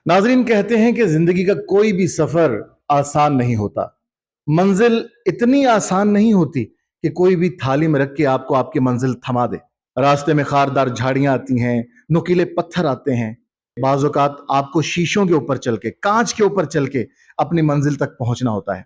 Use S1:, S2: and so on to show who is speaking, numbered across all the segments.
S1: नाजरीन, कहते हैं कि जिंदगी का कोई भी सफर आसान नहीं होता। मंजिल इतनी आसान नहीं होती कि कोई भी थाली में रख के आपको आपकी मंजिल थमा दे। रास्ते में खारदार झाड़ियां आती हैं, नुकीले पत्थर आते हैं। बाज़ औक़ात आपको शीशों के ऊपर चल के, कांच के ऊपर चल के अपनी मंजिल तक पहुंचना होता है।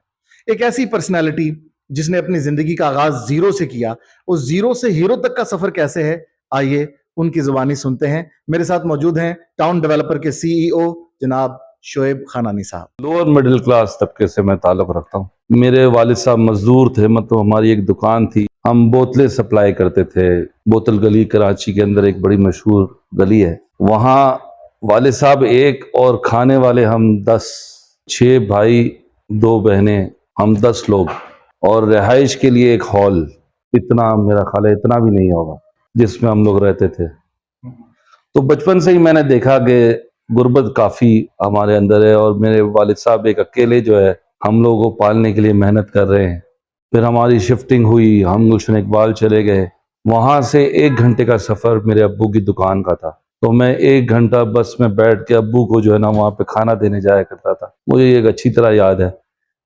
S1: एक ऐसी पर्सनैलिटी जिसने अपनी जिंदगी का आगाज जीरो से किया, उस जीरो से हीरो तक का सफर कैसे है, आइए उनकी जुबानी सुनते हैं। मेरे साथ मौजूद हैं टाउन डेवलपर के सीईओ जनाब शोएब खानानी साहब।
S2: लोअर मिडिल क्लास तबके से मैं ताल्लुक रखता हूँ। मेरे वालिद साहब मजदूर थे, मतलब हमारी एक दुकान थी, हम बोतलें सप्लाई करते थे। बोतल गली कराची के अंदर एक बड़ी मशहूर गली है, वहाँ वालिद साहब एक और खाने वाले हम 10, 6 भाई 2 बहनें, हम 10 लोग, और रिहाइश के लिए एक हॉल, इतना मेरा ख्याल है इतना भी नहीं होगा, जिसमें हम लोग रहते थे। तो बचपन से ही मैंने देखा कि गुर्बत काफ़ी हमारे अंदर है, और मेरे वालिद साहब एक अकेले जो है हम लोगों को पालने के लिए मेहनत कर रहे हैं। फिर हमारी शिफ्टिंग हुई, हम गुलशन इकबाल चले गए। वहाँ से 1 घंटे का सफ़र मेरे अब्बू की दुकान का था, तो मैं 1 घंटा बस में बैठ के अब्बू को जो है ना वहाँ पे खाना देने जाया करता था। मुझे एक अच्छी तरह याद है,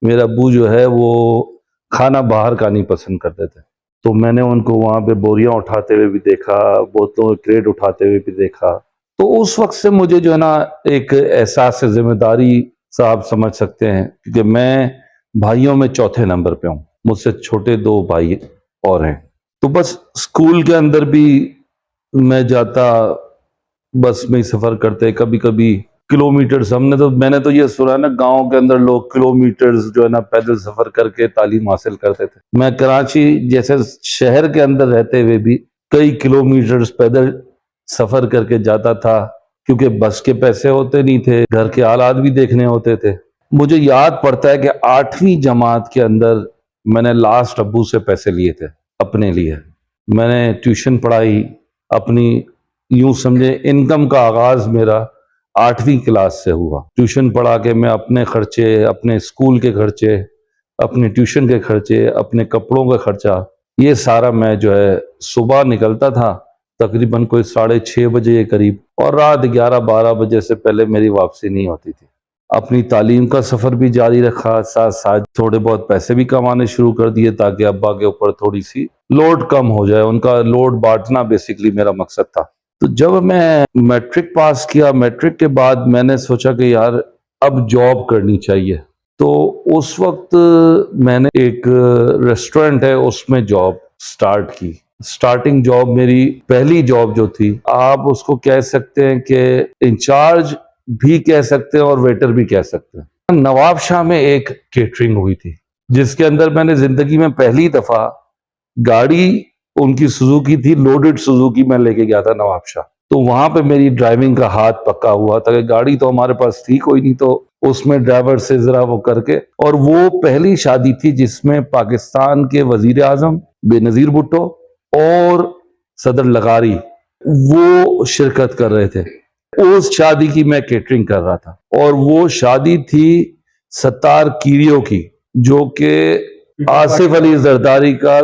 S2: मेरा अब्बू जो है वो खाना बाहर का नहीं पसंद करते थे, तो मैंने उनको वहाँ पे बोरियां उठाते हुए भी देखा, बोतलों के क्रेट उठाते हुए भी देखा। तो उस वक्त से मुझे जो है ना एक एहसास जिम्मेदारी सा आप समझ सकते हैं, क्योंकि मैं भाइयों में चौथे नंबर पे हूँ, मुझसे छोटे 2 भाई और हैं। तो बस स्कूल के अंदर भी मैं जाता, बस में ही सफर करते, कभी कभी किलोमीटर्स। मैंने तो ये सुना ना, गांव के अंदर लोग किलोमीटर्स जो है ना पैदल सफर करके तालीम हासिल करते थे। मैं कराची जैसे शहर के अंदर रहते हुए भी कई किलोमीटर्स पैदल सफर करके जाता था, क्योंकि बस के पैसे होते नहीं थे, घर के हालात भी देखने होते थे। मुझे याद पड़ता है कि 8वीं जमात के अंदर मैंने लास्ट अब्बू से पैसे लिए थे अपने लिए। मैंने ट्यूशन पढ़ाई अपनी, यूं समझे इनकम का आगाज मेरा 8वीं क्लास से हुआ। ट्यूशन पढ़ा के मैं अपने खर्चे, अपने स्कूल के खर्चे, अपने ट्यूशन के खर्चे, अपने कपड़ों का खर्चा, ये सारा मैं जो है सुबह निकलता था तकरीबन कोई 6:30 बजे के करीब, और रात 11-12 बजे से पहले मेरी वापसी नहीं होती थी। अपनी तालीम का सफ़र भी जारी रखा, साथ साथ थोड़े बहुत पैसे भी कमाने शुरू कर दिए, ताकि अब्बा के ऊपर थोड़ी सी लोड कम हो जाए, उनका लोड बांटना बेसिकली मेरा मकसद था। तो जब मैं मैट्रिक पास किया, मैट्रिक के बाद मैंने सोचा कि यार अब जॉब करनी चाहिए। तो उस वक्त मैंने एक रेस्टोरेंट है उसमें जॉब स्टार्ट की। स्टार्टिंग जॉब, मेरी पहली जॉब जो थी, आप उसको कह सकते हैं कि इंचार्ज भी कह सकते हैं और वेटर भी कह सकते हैं। नवाब शाह में एक केटरिंग हुई थी, जिसके अंदर मैंने जिंदगी में पहली दफा गाड़ी, उनकी सुजुकी थी, लोडेड सुजुकी, मैं लेके गया था नवाब शाह। तो वहां पे मेरी ड्राइविंग का हाथ पक्का हुआ था, कि गाड़ी तो हमारे पास थी कोई नहीं, तो उसमें ड्राइवर से जरा वो करके। और वो पहली शादी थी जिसमें पाकिस्तान के वजीर आजम बेनजीर भुट्टो और सदर लगारी वो शिरकत कर रहे थे। उस शादी की मैं केटरिंग कर रहा था, और वो शादी थी सत्तार कीरियो की, जो कि आसिफ अली जरदारी का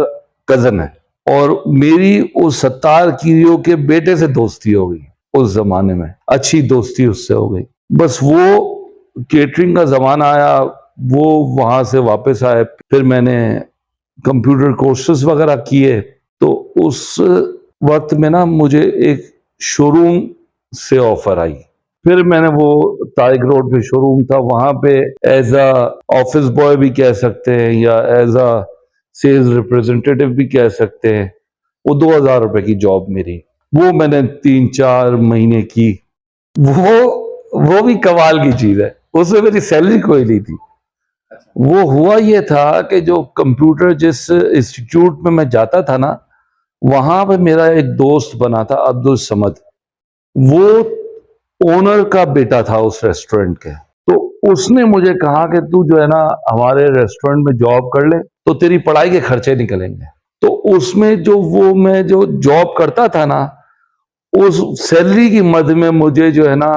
S2: कजन है, और मेरी उस सत्तार कीरियो के बेटे से दोस्ती हो गई। उस जमाने में अच्छी दोस्ती उससे हो गई। बस वो केटरिंग का जमाना आया, वो वहां से वापस आए, फिर मैंने कंप्यूटर कोर्सेज वगैरह किए। तो उस वक्त में ना मुझे एक शोरूम से ऑफर आई। फिर मैंने वो तारिक रोड पे शोरूम था, वहां पे एज अ ऑफिस बॉय भी कह सकते हैं, या एज अ सेल्स रिप्रेजेंटेटिव भी कह सकते हैं। वो 2000 रुपए की जॉब मेरी, वो मैंने 3-4 महीने की। वो भी कमाल की चीज है, उसमें मेरी सैलरी कोई नहीं थी। वो हुआ ये था कि जो कंप्यूटर जिस इंस्टीट्यूट में मैं जाता था ना, वहां पे मेरा एक दोस्त बना था अब्दुल समद, वो ओनर का बेटा था उस रेस्टोरेंट के। तो उसने मुझे कहा कि तू जो है ना हमारे रेस्टोरेंट में जॉब कर ले, तो तेरी पढ़ाई के खर्चे निकलेंगे। तो उसमें जो वो मैं जो जॉब करता था ना, उस सैलरी की मद में मुझे जो है ना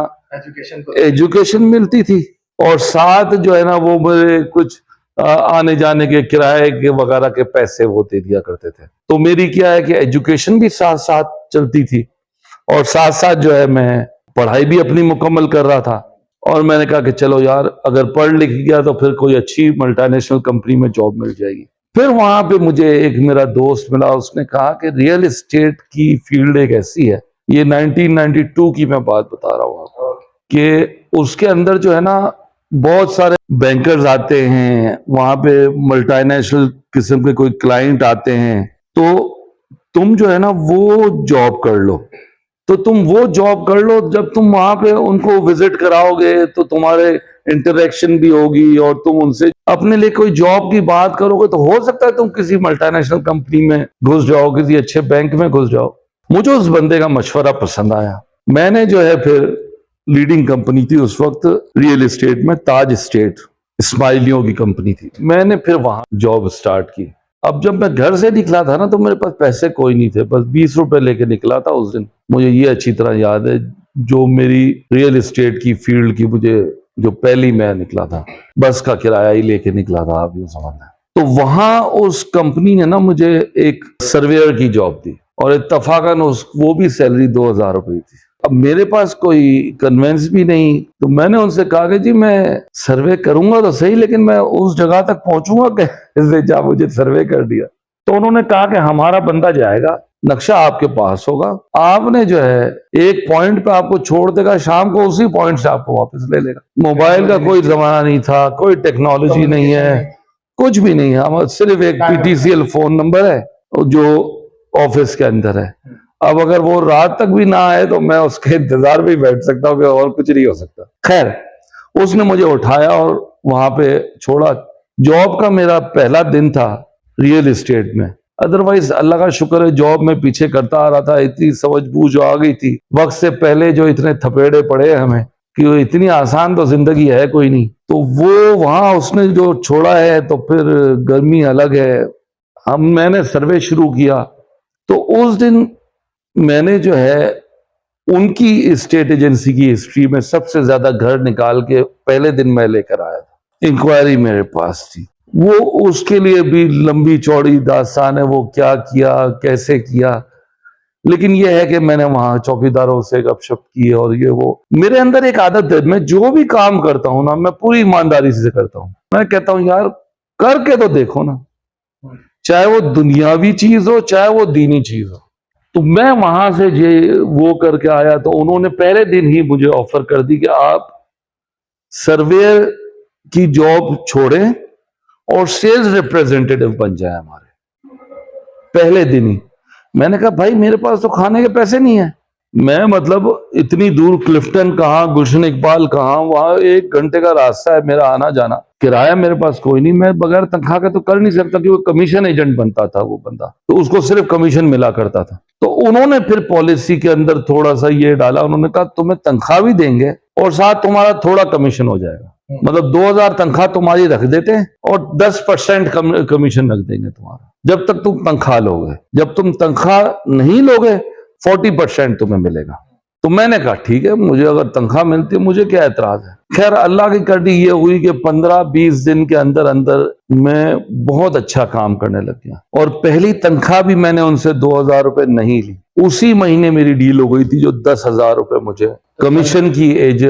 S2: एजुकेशन मिलती थी, और साथ जो है ना वो मेरे कुछ आने जाने के किराए के वगैरह के पैसे वो दे दिया करते थे। तो मेरी क्या है कि एजुकेशन भी साथ साथ चलती थी, और साथ साथ जो है मैं पढ़ाई भी अपनी मुकम्मल कर रहा था। और मैंने कहा कि चलो यार, अगर पढ़ लिख गया तो फिर कोई अच्छी मल्टीनेशनल कंपनी में जॉब मिल जाएगी। फिर वहां पे मुझे एक मेरा दोस्त मिला, उसने कहा कि रियल एस्टेट की फील्ड एक ऐसी है, ये 1992 की मैं बात बता रहा हूँ आपको, कि उसके अंदर जो है ना बहुत सारे बैंकर्स आते हैं, वहां पे मल्टीनेशनल किस्म के कोई क्लाइंट आते हैं, तो तुम जो है ना वो जॉब कर लो। तो तुम वो जॉब कर लो, जब तुम वहां पे उनको विजिट कराओगे तो तुम्हारे इंटरेक्शन भी होगी और तुम उनसे अपने लिए कोई जॉब की बात करोगे, तो हो सकता है तुम किसी मल्टीनेशनल कंपनी में घुस जाओ, किसी अच्छे बैंक में घुस जाओ। मुझे उस बंदे का मशवरा पसंद आया। मैंने जो है फिर लीडिंग कंपनी थी उस वक्त रियल एस्टेट में, ताज एस्टेट, इस्माइलियों की कंपनी थी, मैंने फिर वहां जॉब स्टार्ट की। अब जब मैं घर से निकला था ना तो मेरे पास पैसे कोई नहीं थे, बस 20 रुपए लेके निकला था उस दिन। मुझे ये अच्छी तरह याद है, जो मेरी रियल एस्टेट की फील्ड की मुझे जो पहली मैं निकला था, बस का किराया ही लेके निकला था, आप यूं समझना। तो वहां उस कंपनी ने ना मुझे एक सर्वेयर की जॉब दी और इत्तफाकन वो भी सैलरी 2000 रुपये थी। अब मेरे पास कोई कन्वेंस भी नहीं, तो मैंने उनसे कहा कि जी मैं सर्वे करूंगा तो सही, लेकिन मैं उस जगह तक पहुंचूंगा कैसे जहां मुझे सर्वे कर दिया। तो उन्होंने कहा कि हमारा बंदा जाएगा, नक्शा आपके पास होगा, आपने जो है एक पॉइंट पे आपको छोड़ देगा, शाम को उसी पॉइंट से आपको वापस ले लेगा। मोबाइल का कोई जमाना नहीं था, कोई टेक्नोलॉजी नहीं है, कुछ भी नहीं है, हमारा सिर्फ एक PTCL फोन नंबर है जो ऑफिस के अंदर है। अब अगर वो रात तक भी ना आए तो मैं उसके इंतजार में ही बैठ सकता हूँ कि और कुछ नहीं हो सकता। खैर, उसने मुझे उठाया और वहां पे छोड़ा। जॉब का मेरा पहला दिन था रियल एस्टेट में। अदरवाइज अल्लाह का शुक्र है, जॉब में पीछे करता आ रहा था, इतनी समझबूझ आ गई थी वक्त से पहले, जो इतने थपेड़े पड़े हमें कि वो इतनी आसान तो जिंदगी है कोई नहीं। तो वो वहां उसने जो छोड़ा है, तो फिर गर्मी अलग है। मैंने सर्वे शुरू किया, तो उस दिन मैंने जो है उनकी स्टेट एजेंसी की हिस्ट्री में सबसे ज्यादा घर निकाल के पहले दिन मैं लेकर आया था। इंक्वायरी मेरे पास थी, वो उसके लिए भी लंबी चौड़ी दास्तान है, वो क्या किया कैसे किया। लेकिन ये है कि मैंने वहां चौकीदारों से गपशप की, और ये वो मेरे अंदर एक आदत है, मैं जो भी काम करता हूं ना, मैं पूरी ईमानदारी से करता हूं। मैं कहता हूं यार करके तो देखो ना, चाहे वो दुनियावी चीज हो चाहे वो दीनी चीज हो। तो मैं वहां से वो करके आया, तो उन्होंने पहले दिन ही मुझे ऑफर कर दी कि आप सर्वेयर की जॉब छोड़ें और सेल्स रिप्रेजेंटेटिव बन जाए हमारे, पहले दिन ही। मैंने कहा भाई मेरे पास तो खाने के पैसे नहीं है, मैं मतलब इतनी दूर क्लिफ्टन कहाँ, गुलशन इकबाल कहाँ, वहां 1 घंटे का रास्ता है मेरा आना जाना, किराया मेरे पास कोई नहीं, मैं बगैर तनख्वाह के तो कर नहीं सकता, कि वो कमीशन एजेंट बनता था वो बंदा, तो उसको सिर्फ कमीशन मिला करता था। तो उन्होंने फिर पॉलिसी के अंदर थोड़ा सा ये डाला, उन्होंने कहा तुम्हें तनख्वाह भी देंगे और साथ तुम्हारा थोड़ा कमीशन हो जाएगा, मतलब 2000 तनख्वाह तुम्हारी रख देते हैं और 10% कमीशन रख देंगे तुम्हारा, जब तक तुम तनख्वाह लोगे। जब तुम तनख्वाह नहीं लोगे 40% तुम्हें मिलेगा। तो मैंने कहा ठीक है, मुझे अगर तनख्वाह मिलती है मुझे क्या एतराज है। खैर अल्लाह की करनी ये हुई कि 15-20 दिन के अंदर अंदर मैं बहुत अच्छा काम करने लग गया, और पहली तनख्वाह भी मैंने उनसे 2000 रुपए नहीं ली, उसी महीने मेरी डील हो गई थी, जो 10,000 रुपए मुझे कमीशन की एज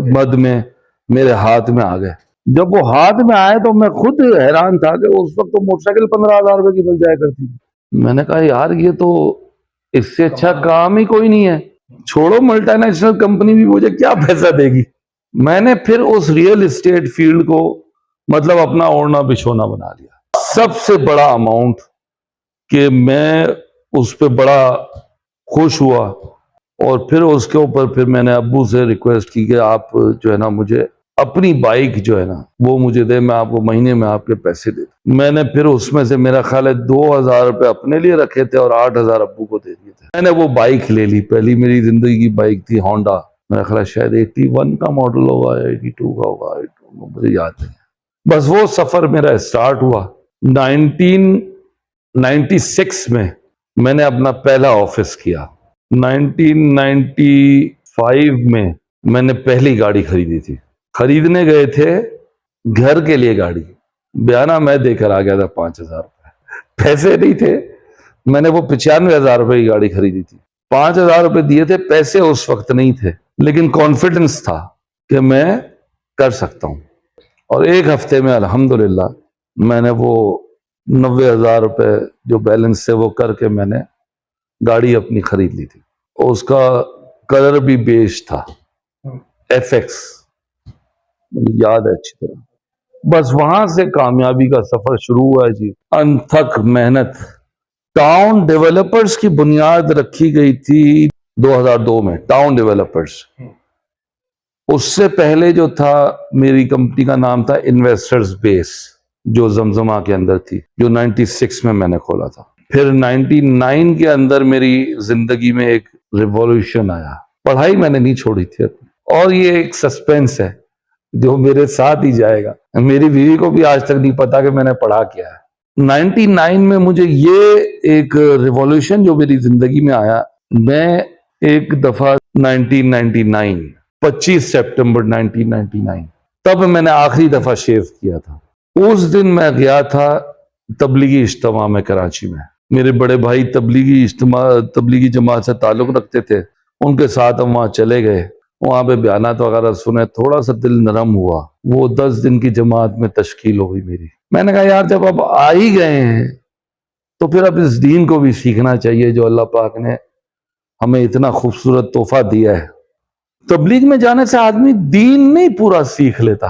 S2: मद में मेरे हाथ में आ गए। जब वो हाथ में आए तो मैं खुद हैरान था कि उस वक्त तो मोटरसाइकिल 15,000 रुपए की मिल जाया करती थी। मैंने कहा यार ये तो इससे अच्छा काम ही कोई नहीं है, छोड़ो मल्टीनेशनल कंपनी भी मुझे क्या पैसा देगी। मैंने फिर उस रियल एस्टेट फील्ड को मतलब अपना ओढ़ना बिछोना बना लिया। सबसे बड़ा अमाउंट कि मैं उस पर बड़ा खुश हुआ, और फिर उसके ऊपर फिर मैंने अब्बू से रिक्वेस्ट की कि आप जो है ना मुझे अपनी बाइक जो है ना वो मुझे दे, मैं आपको महीने में आपके पैसे दे दूं। मैंने फिर उसमें से मेरा ख्याल है 2000 रुपये अपने लिए रखे थे और 8000 अब्बू को दे दिए थे। मैंने वो बाइक ले ली, पहली मेरी जिंदगी की बाइक थी होंडा, मेरा ख्याल शायद 81 का मॉडल होगा, 82 का होगा, मुझे याद नहीं। बस वो सफर मेरा स्टार्ट हुआ। 1996 में मैंने अपना पहला ऑफिस किया। 1995 में मैंने पहली गाड़ी खरीदी थी। खरीदने गए थे घर के लिए गाड़ी, बयाना मैं देकर आ गया था 5000 रुपये, पैसे नहीं थे। मैंने वो 95,000 रुपये की गाड़ी खरीदी थी, 5000 रुपये दिए थे, पैसे उस वक्त नहीं थे, लेकिन कॉन्फिडेंस था कि मैं कर सकता हूँ। और एक हफ्ते में अल्हम्दुलिल्लाह मैंने वो 90,000 रुपए जो बैलेंस से वो करके मैंने गाड़ी अपनी खरीद ली थी। और उसका कलर भी बेज था, FX, मुझे याद है अच्छी तरह। बस वहां से कामयाबी का सफर शुरू हुआ है जी। अनथक मेहनत। टाउन डेवलपर्स की बुनियाद रखी गई थी 2002 में, टाउन डेवलपर्स। उससे पहले जो था, मेरी कंपनी का नाम था इन्वेस्टर्स बेस, जो जमजमा के अंदर थी, जो 96 में मैंने खोला था। फिर 99 के अंदर मेरी जिंदगी में एक रिवॉल्यूशन आया। पढ़ाई मैंने नहीं छोड़ी थी, और ये एक सस्पेंस है जो मेरे साथ ही जाएगा। मेरी बीवी को भी आज तक नहीं पता कि मैंने पढ़ा क्या है। 99 में मुझे ये एक रिवॉल्यूशन जो मेरी जिंदगी में आया, मैं एक दफा 1999 25 सितंबर 1999 तब मैंने आखिरी दफा शेव किया था। उस दिन मैं गया था तबलीगी इज्तिमा में कराची में। मेरे बड़े भाई तबलीगी जमात से ताल्लुक रखते थे, उनके साथ हम वहां चले गए। वहां पे बयानात वगैरह सुने, थोड़ा सा दिल नरम हुआ। वो 10 दिन की जमात में तश्कील हो गई मेरी। मैंने कहा यार, जब अब आ ही गए हैं तो फिर अब इस दीन को भी सीखना चाहिए जो अल्लाह पाक ने हमें इतना खूबसूरत तोहफा दिया है। तबलीग में जाने से आदमी दीन नहीं पूरा सीख लेता,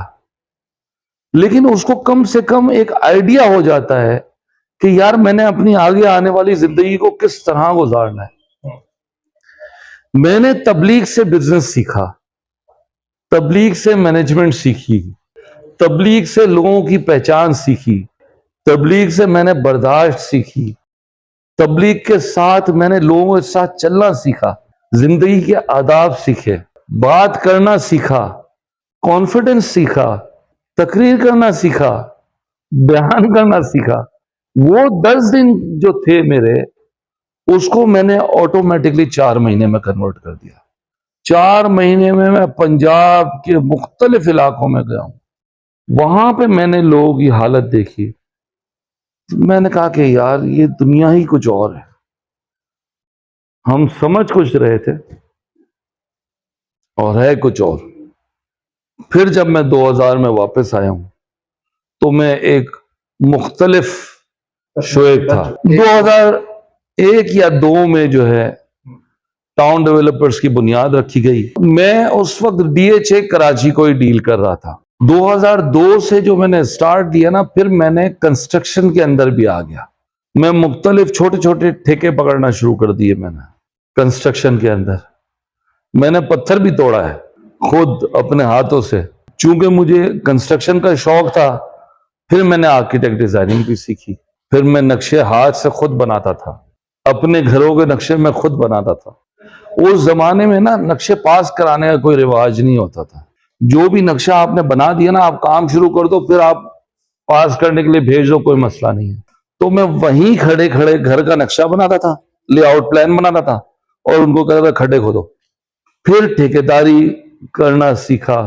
S2: लेकिन उसको कम से कम एक आइडिया हो जाता है कि यार मैंने अपनी आगे आने वाली जिंदगी को किस तरह गुजारना है। मैंने तबलीग से बिजनेस सीखा, तबलीग से मैनेजमेंट सीखी, तबलीग से लोगों की पहचान सीखी, तबलीग से मैंने बर्दाश्त सीखी, तबलीग के साथ मैंने लोगों के साथ चलना सीखा, जिंदगी के आदाब सीखे, बात करना सीखा, कॉन्फिडेंस सीखा, तकरीर करना सीखा, बयान करना सीखा। वो 10 दिन जो थे मेरे, उसको मैंने ऑटोमेटिकली 4 महीने में कन्वर्ट कर दिया। 4 महीने में मैं पंजाब के मुख्तलिफ इलाकों में गया हूं। वहां पे मैंने लोगों की हालत देखी, तो मैंने कहा कि यार ये दुनिया ही कुछ और है। हम समझ कुछ रहे थे और है कुछ और। फिर जब मैं 2000 में वापस आया हूं तो मैं एक मुख्तलिफ शोएब था। 2001 या 2 में जो है टाउन डेवलपर्स की बुनियाद रखी गई। मैं उस वक्त DHA कराची को ही डील कर रहा था। 2002 से जो मैंने स्टार्ट दिया ना, फिर मैंने कंस्ट्रक्शन के अंदर भी आ गया। मैं मुख्तलिफ छोटे छोटे ठेके पकड़ना शुरू कर दिए मैंने कंस्ट्रक्शन के अंदर। मैंने पत्थर भी तोड़ा है खुद अपने हाथों से, चूंकि मुझे कंस्ट्रक्शन का शौक था। फिर मैंने आर्किटेक्ट डिजाइनिंग भी सीखी। फिर मैं नक्शे हाथ से खुद बनाता था, अपने घरों के नक्शे मैं खुद बनाता था। उस जमाने में ना नक्शे पास कराने का कोई रिवाज नहीं होता था। जो भी नक्शा आपने बना दिया ना, आप काम शुरू कर दो, फिर आप पास करने के लिए भेज दो, कोई मसला नहीं है। तो मैं वहीं खड़े खड़े घर का नक्शा बनाता था, लेआउट प्लान बनाता था और उनको कहता था खड्डे खोदो। फिर ठेकेदारी करना सीखा,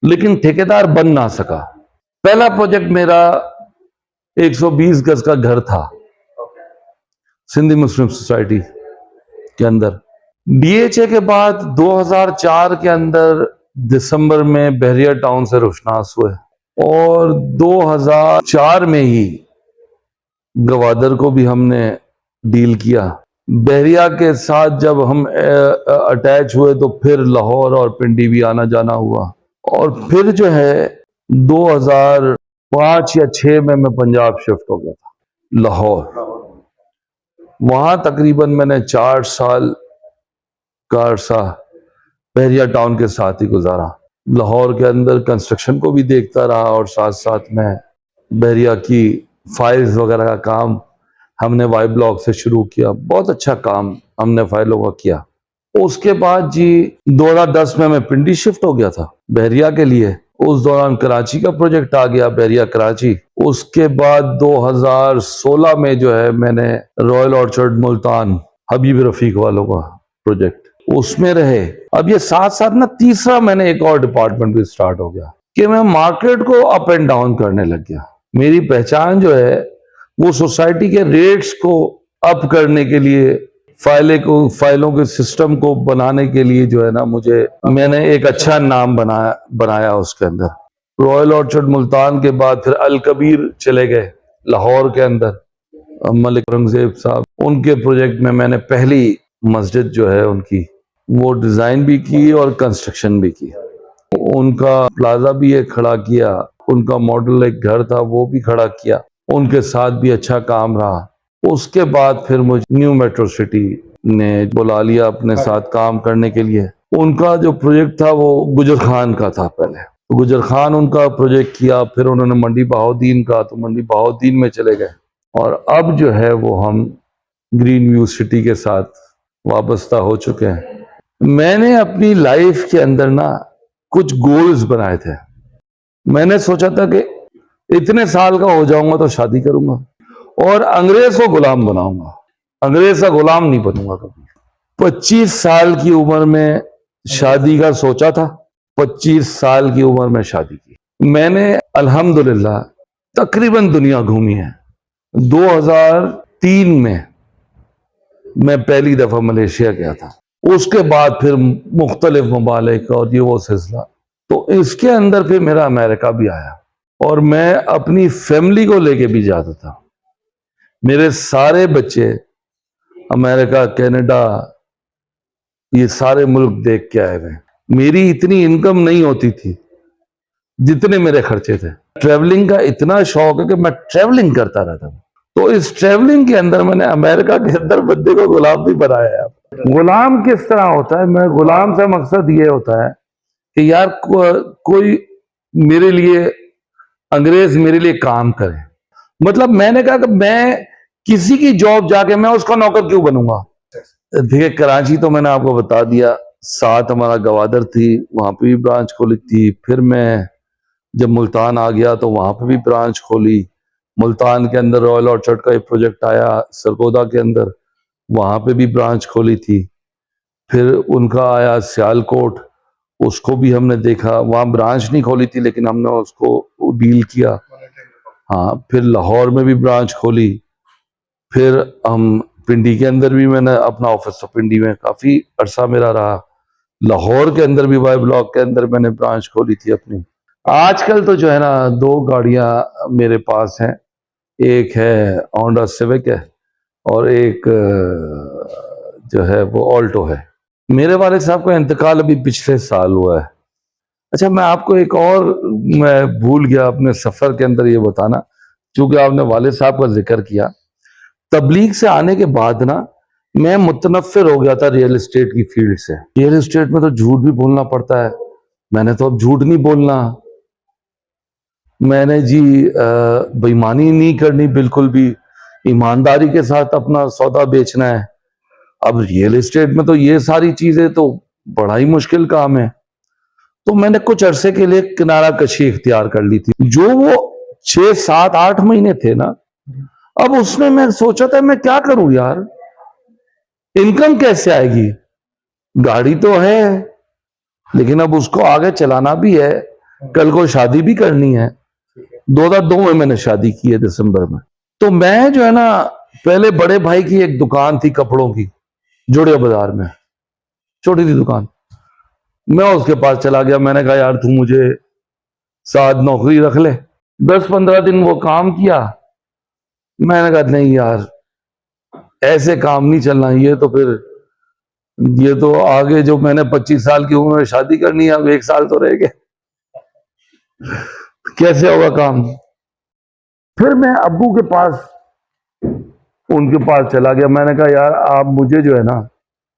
S2: लेकिन ठेकेदार बन ना सका। पहला प्रोजेक्ट मेरा 120 गज का घर था सिंधी मुस्लिम सोसाइटी के अंदर। DHA के बाद 2004 के अंदर दिसंबर में बहरिया टाउन से रुशनास हुए और 2004 में ही गवादर को भी हमने डील किया। बहरिया के साथ जब हम अटैच हुए तो फिर लाहौर और पिंडी भी आना जाना हुआ। और फिर जो है 2005 या 6 में मैं पंजाब शिफ्ट हो गया था, लाहौर। वहां तकरीबन मैंने 4 साल का अरसा बहरिया टाउन के साथ ही गुजारा। लाहौर के अंदर कंस्ट्रक्शन को भी देखता रहा और साथ साथ में बहरिया की फाइल्स वगैरह का काम हमने वाई ब्लॉक से शुरू किया। बहुत अच्छा काम हमने फाइलों का किया। उसके बाद जी 2010 में मैं पिंडी शिफ्ट हो गया था बहरिया के लिए। उस दौरान कराची का प्रोजेक्ट आ गया, बहरिया कराची। उसके बाद 2016 में जो है मैंने रॉयल ऑर्चर्ड मुल्तान हबीब रफीक वालों का प्रोजेक्ट उसमें रहे। अब ये साथ साथ ना तीसरा मैंने एक और डिपार्टमेंट भी स्टार्ट हो गया कि मैं मार्केट को अप एंड डाउन करने लग गया। मेरी पहचान जो है वो सोसाइटी के रेट्स को अप करने के लिए फाइलों के सिस्टम को बनाने के लिए जो है ना, मैंने एक अच्छा नाम बनाया उसके अंदर। रॉयल ऑर्चर्ड मुल्तान के बाद फिर अल कबीर चले गए लाहौर के अंदर, मलिक औरंगजेब साहब, उनके प्रोजेक्ट में मैंने पहली मस्जिद जो है उनकी वो डिजाइन भी की और कंस्ट्रक्शन भी की। उनका प्लाजा भी एक खड़ा किया, उनका मॉडल एक घर था वो भी खड़ा किया, उनके साथ भी अच्छा काम रहा। उसके बाद फिर मुझे न्यू मेट्रो सिटी ने बुला लिया अपने साथ काम करने के लिए। उनका जो प्रोजेक्ट था वो गुजर खान का था पहले, तो गुजर खान उनका प्रोजेक्ट किया, फिर उन्होंने मंडी बहाउद्दीन का, तो मंडी बहाउद्दीन में चले गए, और अब जो है वो हम ग्रीन व्यू सिटी के साथ वाबस्ता हो चुके हैं। मैंने अपनी लाइफ के अंदर ना कुछ गोल्स बनाए थे। मैंने सोचा था कि इतने साल का हो जाऊंगा तो शादी करूंगा और अंग्रेज को गुलाम बनाऊंगा, अंग्रेज का गुलाम नहीं बनूंगा कभी। 25 साल की उम्र में शादी का सोचा था, 25 साल की उम्र में शादी की। मैंने अल्हम्दुलिल्लाह तकरीबन दुनिया घूमी है। 2003 में मैं पहली दफा मलेशिया गया था, उसके बाद फिर मुख्तलिफ ममालिक और ये वो सिलसिला, तो इसके अंदर फिर मेरा अमेरिका भी आया, और मैं अपनी फैमिली को लेके भी जाता था। मेरे सारे बच्चे अमेरिका, कनाडा, ये सारे मुल्क देख के आए हुए। मेरी इतनी इनकम नहीं होती थी जितने मेरे खर्चे थे। ट्रैवलिंग का इतना शौक है कि मैं ट्रैवलिंग करता रहता हूँ। तो इस ट्रैवलिंग के अंदर मैंने अमेरिका के अंदर बंदे को गुलाम भी बनाया है। गुलाम किस तरह होता है? मैं गुलाम से मकसद ये होता है कि यार कोई मेरे लिए, अंग्रेज मेरे लिए काम करे। मतलब मैंने कहा कि मैं किसी की जॉब जाके मैं उसका नौकर क्यों बनूंगा। देखिए, कराची तो मैंने आपको बता दिया, साथ हमारा गवादर थी, वहां पे भी ब्रांच खोली थी। फिर मैं जब मुल्तान आ गया तो वहां पे भी ब्रांच खोली। मुल्तान के अंदर रॉयल ऑर्चर्ड का एक प्रोजेक्ट आया सरगोदा के अंदर, वहां पे भी ब्रांच खोली थी। फिर उनका आया सियालकोट, उसको भी हमने देखा, वहां ब्रांच नहीं खोली थी लेकिन हमने उसको डील किया। हाँ, फिर लाहौर में भी ब्रांच खोली। फिर हम पिंडी के अंदर भी मैंने अपना ऑफिस, तो पिंडी में काफी अरसा मेरा रहा। लाहौर के अंदर भी वाई ब्लॉक के अंदर मैंने ब्रांच खोली थी अपनी। आजकल तो जो है ना 2 गाड़ियां मेरे पास हैं, एक है होंडा सिविक है और एक जो है वो ऑल्टो है। मेरे वाले साहब का इंतकाल अभी पिछले साल हुआ है। अच्छा, मैं आपको एक और, मैं भूल गया अपने सफर के अंदर ये बताना, क्योंकि आपने वाले साहब का जिक्र किया। तबलीग से आने के बाद ना मैं मुतनफ़िर हो गया था रियल एस्टेट की फील्ड से। रियल एस्टेट में तो झूठ भी बोलना पड़ता है, मैंने तो अब झूठ नहीं बोलना, मैंने जी बेईमानी नहीं करनी बिल्कुल भी, ईमानदारी के साथ अपना सौदा बेचना है। अब रियल एस्टेट में तो ये सारी चीजें तो बड़ा ही मुश्किल काम है। तो मैंने कुछ अरसे के लिए किनारा कशी इख्तियार कर ली थी। जो वो 6, 7, 8 महीने थे ना, अब उसमें मैं सोचा था मैं क्या करूं यार, इनकम कैसे आएगी। गाड़ी तो है लेकिन अब उसको आगे चलाना भी है, कल को शादी भी करनी है। 2002 में मैंने शादी की है दिसंबर में। तो मैं जो है ना, पहले बड़े भाई की एक दुकान थी कपड़ों की, जोड़िया बाजार में, छोटी सी दुकान। मैं उसके पास चला गया, मैंने कहा यार तू मुझे साथ नौकरी रख ले। 10-15 दिन वो काम किया, मैंने कहा नहीं यार ऐसे काम नहीं चलना, ये तो आगे जो मैंने 25 साल की उम्र में शादी करनी है, अब 1 साल तो रह गए, कैसे होगा काम। फिर मैं अब्बू के पास, उनके पास चला गया, मैंने कहा यार आप मुझे जो है ना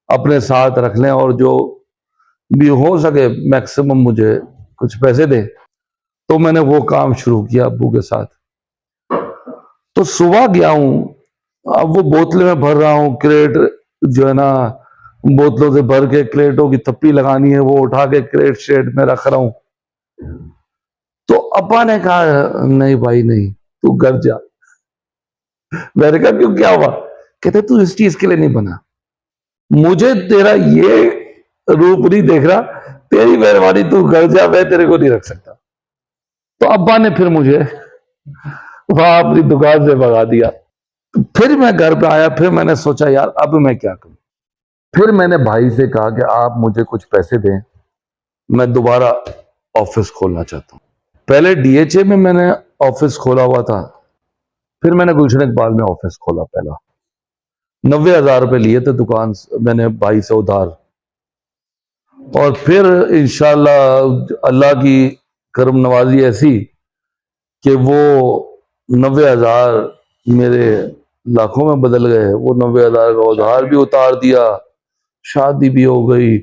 S2: अपने साथ रख लें और जो भी हो सके मैक्सिमम मुझे कुछ पैसे दे। तो मैंने वो काम शुरू किया अब्बू के साथ। तो सुबह गया हूं, अब वो बोतलें में भर रहा हूं, क्रेट जो है ना बोतलों से भर के क्रेटों की थप्पी लगानी है, वो उठा के क्रेट शेड में रख रहा हूं। तो अब्बा ने कहा नहीं भाई नहीं, तू घर जा। मैंने कहा क्यों, क्या हुआ? कहते तू इस चीज के लिए नहीं बना, मुझे तेरा ये रूप नहीं देख रहा, तेरी मेहरबानी तू घर जा, मैं तेरे को नहीं रख सकता। तो अब्बा ने फिर मुझे वहां अपनी दुकान से भगा दिया। फिर मैं घर पे आया, फिर मैंने सोचा यार अब मैं क्या करूं। फिर मैंने भाई से कहा कि आप मुझे कुछ पैसे दें, मैं दोबारा ऑफिस खोलना चाहता हूं। पहले डीएचए में मैंने ऑफिस खोला हुआ था, फिर मैंने गुलशन इकबाल में ऑफिस खोला। पहला 90,000 रुपए लिए थे दुकान मैंने भाई से उधार, और फिर इंशाल्लाह अल्लाह की करम नवाजी ऐसी कि वो 90,000 मेरे लाखों में बदल गए। वो 90,000 का उधार भी उतार दिया, शादी भी हो गई,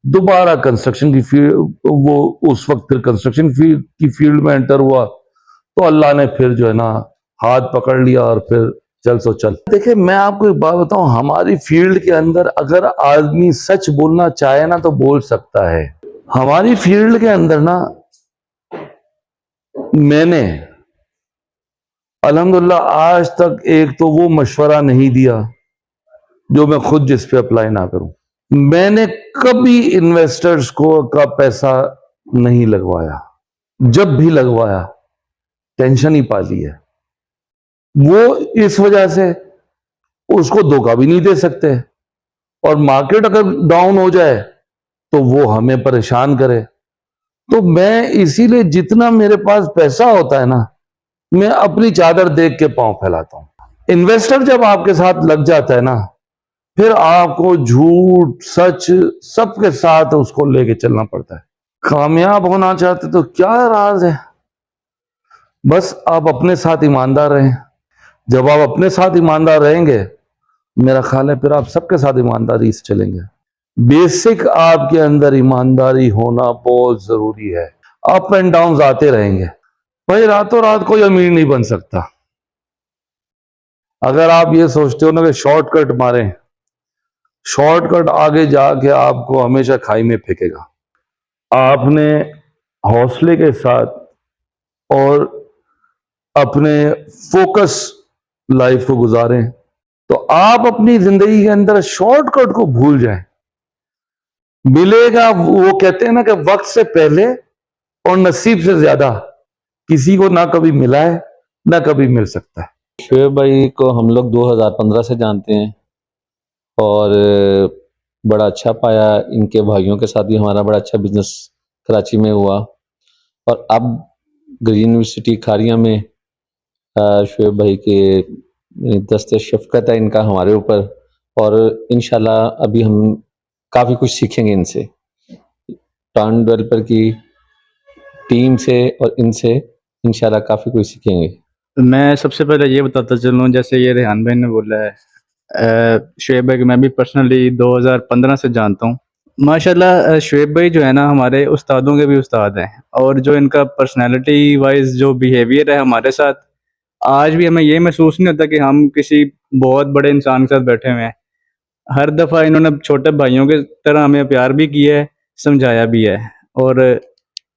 S2: दोबारा कंस्ट्रक्शन की फील्ड, वो उस वक्त फिर कंस्ट्रक्शन फील्ड की फील्ड में एंटर हुआ, तो अल्लाह ने फिर जो है ना हाथ पकड़ लिया और फिर चल सो चल। देखिए मैं आपको एक बात बताऊं, हमारी फील्ड के अंदर अगर आदमी सच बोलना चाहे ना तो बोल सकता है। हमारी फील्ड के अंदर ना मैंने अल्हम्दुलिल्लाह आज तक एक तो वो मशवरा नहीं दिया जो मैं खुद जिस पे अप्लाई ना करूं। मैंने कभी इन्वेस्टर्स को का पैसा नहीं लगवाया, जब भी लगवाया टेंशन ही पाली है। वो इस वजह से उसको धोखा भी नहीं दे सकते, और मार्केट अगर डाउन हो जाए तो वो हमें परेशान करे। तो मैं इसीलिए जितना मेरे पास पैसा होता है ना, मैं अपनी चादर देख के पांव फैलाता हूं। इन्वेस्टर जब आपके साथ लग जाता है ना, फिर आपको झूठ सच सबके साथ उसको लेके चलना पड़ता है। कामयाब होना चाहते तो क्या राज है, बस आप अपने साथ ईमानदार रहें। जब आप अपने साथ ईमानदार रहेंगे, मेरा ख्याल है फिर आप सबके साथ ईमानदारी से चलेंगे। बेसिक आपके अंदर ईमानदारी होना बहुत जरूरी है। अप एंड डाउन आते रहेंगे भाई, रातों रात कोई अमीर नहीं बन सकता। अगर आप ये सोचते हो ना कि शॉर्टकट मारें, शॉर्टकट आगे जाके आपको हमेशा खाई में फेंकेगा। आपने हौसले के साथ और अपने फोकस लाइफ को गुजारें तो आप अपनी जिंदगी के अंदर शॉर्टकट को भूल जाएं। मिलेगा, वो कहते हैं ना कि वक्त से पहले और नसीब से ज्यादा किसी को ना कभी मिला है ना कभी मिल सकता है।
S3: शोएब भाई को हम लोग 2015 से जानते हैं, और बड़ा अच्छा पाया। इनके भाइयों के साथ भी हमारा बड़ा अच्छा बिजनेस कराची में हुआ, और अब ग्रीन यूनिवर्सिटी खारिया में शोएब भाई के दस्ते शफ़क़त है इनका हमारे ऊपर, और इंशाल्लाह अभी हम काफ़ी कुछ सीखेंगे इनसे, टाउन डेवलपर की टीम से और इनसे इंशाल्लाह काफ़ी कुछ सीखेंगे।
S4: मैं सबसे पहले ये बताता चलूँ, जैसे ये रेहान भाई ने बोला है, शुएब भाई को मैं भी पर्सनली 2015 से जानता हूँ। माशाल्लाह शुएब भाई जो है ना हमारे उस्तादों के भी उस्ताद हैं, और जो इनका पर्सनैलिटी वाइज जो बिहेवियर है हमारे साथ, आज भी हमें ये महसूस नहीं होता कि हम किसी बहुत बड़े इंसान के साथ बैठे हुए हैं। हर दफ़ा इन्होंने छोटे भाइयों की तरह हमें प्यार भी किया है, समझाया भी है, और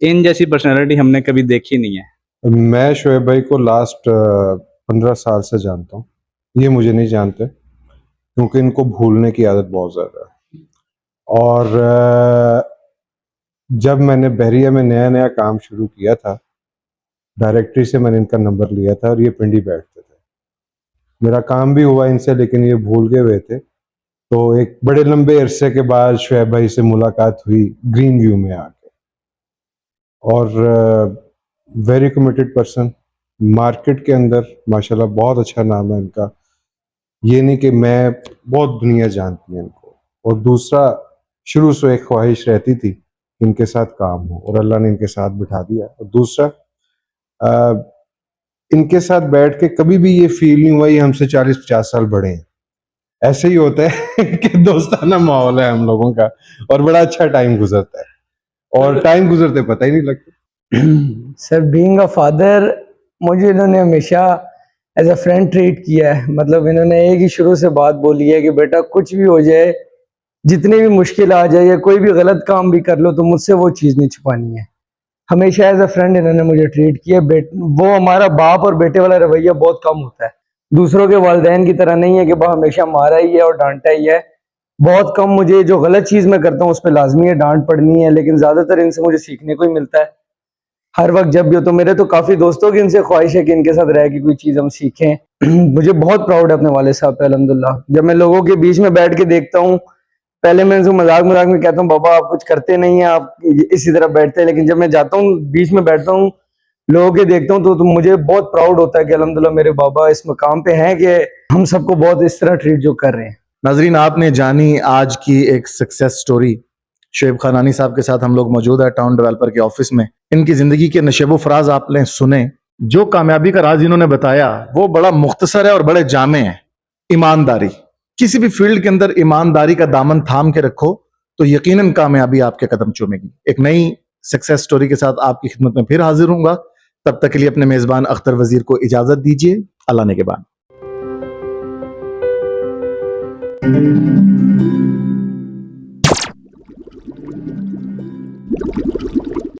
S4: इन जैसी पर्सनैलिटी हमने कभी देखी नहीं है।
S5: मैं शोएब भाई को लास्ट 15 साल से जानता हूँ। ये मुझे नहीं जानते क्योंकि इनको भूलने की आदत बहुत ज़्यादा है। और जब मैंने बहरिया में नया नया काम शुरू किया था, डायरेक्टरी से मैंने इनका नंबर लिया था और ये पिंडी बैठते थे। मेरा काम भी हुआ इनसे, लेकिन ये भूल गए हुए थे। तो एक बड़े लंबे अरसे के बाद शोएब भाई से मुलाकात हुई ग्रीन व्यू में आके, और वेरी कमिटेड पर्सन। मार्केट के अंदर माशाल्लाह बहुत अच्छा नाम है इनका। ये नहीं कि मैं, बहुत दुनिया जानती है इनको। और दूसरा, शुरू से एक ख्वाहिश रहती थी इनके साथ काम हो, और अल्लाह ने इनके साथ बिठा दिया। और दूसरा, इनके साथ बैठ के कभी भी ये फील नहीं हुआ ये हमसे 40-50 साल बड़े हैं। ऐसे ही होता है कि दोस्ताना माहौल है हम लोगों का, और बड़ा अच्छा टाइम गुजरता है, और टाइम गुजरते पता ही नहीं लगता।
S6: सर, बीइंग अ फादर, मुझे इन्होंने हमेशा एज अ फ्रेंड ट्रीट किया है। मतलब इन्होंने एक ही शुरू से बात बोली है कि बेटा कुछ भी हो जाए, जितनी भी मुश्किल आ जाए या कोई भी गलत काम भी कर लो, तो मुझसे वो चीज़ नहीं छुपानी है। हमेशा एज अ फ्रेंड इन्होंने मुझे ट्रीट किया। वो हमारा बाप और बेटे वाला रवैया बहुत कम होता है। दूसरों के वालिदैन की तरह नहीं है कि वह हमेशा मारा ही है और डांटा ही है। बहुत कम, मुझे जो गलत चीज़ मैं करता हूँ उस पर लाजमी है डांट पड़नी है, लेकिन ज़्यादातर इनसे मुझे सीखने को ही मिलता है। हर वक्त जब भी हो, तो मेरे तो काफ़ी दोस्तों की इनसे ख्वाहिश है कि इनके साथ रह के कोई चीज़ हम सीखें। मुझे बहुत प्राउड है अपने वालिद साहब पे अल्हम्दुलिल्लाह। जब मैं लोगों के बीच में बैठ के देखता हूँ, पहले मैं इनको मजाक मजाक में कहता हूँ बाबा आप कुछ करते नहीं हैं, आप इसी तरह बैठते हैं, लेकिन जब मैं जाता हूँ बीच में बैठता हूँ लोगों के देखता हूँ तो मुझे बहुत प्राउड होता है कि अल्हम्दुलिल्लाह मेरे बाबा इस मकाम पे हैं कि हम सबको बहुत इस तरह ट्रीट जो कर रहे हैं।
S1: नाजरीन, आपने जानी आज की एक सक्सेस स्टोरी। शुएब खानानी साहब के साथ हम लोग मौजूद है टाउन डेवलपर के ऑफिस में। इनकी जिंदगी के नशेबो फराज आपने सुने। जो कामयाबी का राज इन्होंने बताया वो बड़ा मुख्तसर है और बड़े जामे है। ईमानदारी, किसी भी फील्ड के अंदर ईमानदारी का दामन थाम के रखो तो यकीनन कामयाबी आपके कदम चूमेगी। एक नई सक्सेस स्टोरी के साथ आपकी खिदमत में फिर हाजिर हूंगा। तब तक के लिए अपने मेजबान अख्तर वजीर को इजाजत दीजिए। अल्लाह ने के बाद।